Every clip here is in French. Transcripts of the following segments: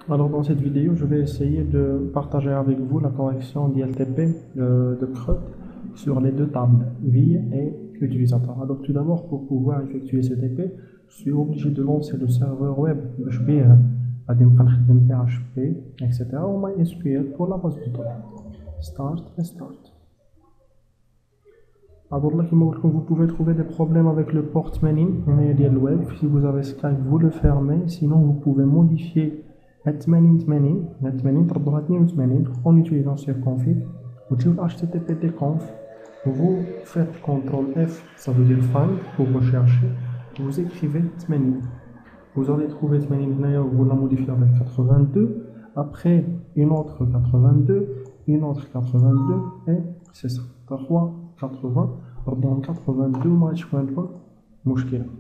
Alors dans cette vidéo, je vais essayer de partager avec vous la correction d'ILTP de CRUD sur les deux tables, ville et utilisateur. Alors tout d'abord, pour pouvoir effectuer ce TP, je suis obligé de lancer le serveur web PHP, etc. ou MySQL pour la base de données. Start et start. Alors là, vous pouvez trouver des problèmes avec le port manin web. Si vous avez Skype, vous le fermez. Sinon, vous pouvez modifier en utilisant ce config. Vous tirez http conf, vous faites CTRL F, ça veut dire find pour rechercher. Vous écrivez tmanin. Vous allez trouver tmanin, vous la modifiez avec 82. Après, une autre 82, une autre 82, et c'est ça. 3, 80, pardon, 82,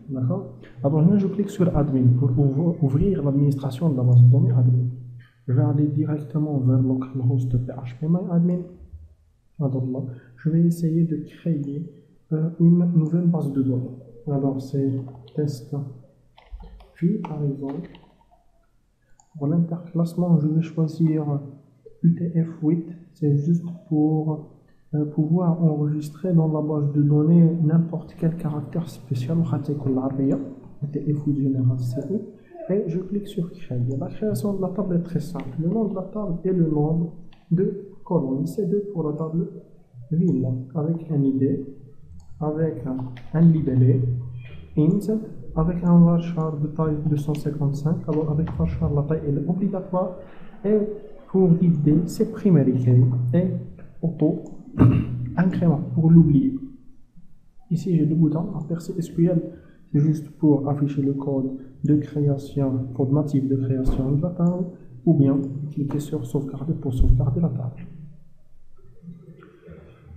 d'accord. Alors là, je clique sur admin pour ouvrir l'administration de la base de données admin. Je vais aller directement vers localhost phpMyAdmin. Alors là, je vais essayer de créer une nouvelle base de données. Alors c'est test puis par exemple. Pour l'interclassement, je vais choisir UTF-8. C'est juste pour pouvoir enregistrer dans la base de données n'importe quel caractère spécial, UTF-8 général CI, et je clique sur créer. La création de la table est très simple. Le nom de la table est le nombre de colonnes. C'est 2 pour la table ville, avec un ID, avec un libellé, int, avec un varchar de taille 255. Alors avec varchar, la taille est obligatoire, et pour l'id, c'est primary key et auto incrément pour l'oublier. Ici j'ai le bouton apercer SQL, c'est juste pour afficher le code de création, code natif de création de la table, ou bien cliquer sur sauvegarder pour sauvegarder la table.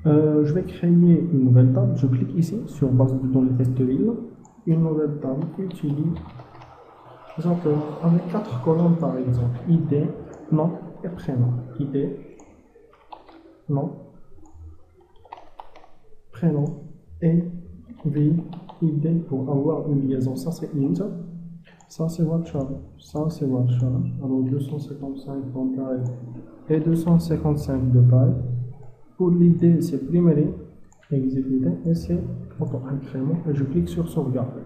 Je vais créer une nouvelle table. Je clique ici sur base de données test-ville, une nouvelle table utilisateur avec 4 colonnes par exemple, ID, nom et prénom. ID, nom, prénom et ville, ID pour avoir une liaison. Ça c'est int, ça c'est varchar, ça c'est varchar. Alors 255 de taille et 255 de taille. Pour l'id, c'est primary, exécuter, et c'est auto-incrément, et je clique sur sauvegarder.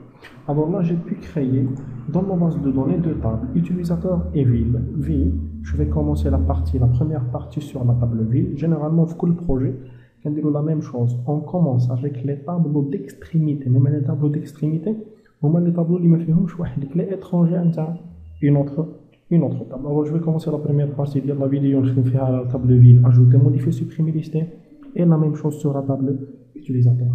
Alors là, j'ai pu créer dans ma base de données deux tables, utilisateur et ville. Ville, je vais commencer la première partie sur la table ville. Généralement, pour le projet, on dit la même chose. On commence avec les tableaux d'extrémité. Même les tableaux d'extrémité, les tableaux qui me font les étrangers, une autre table. Alors, je vais commencer la première partie de la vidéo. Je vais faire la table ville, ajouter, modifier, supprimer, lister. Et la même chose sur la table utilisateur.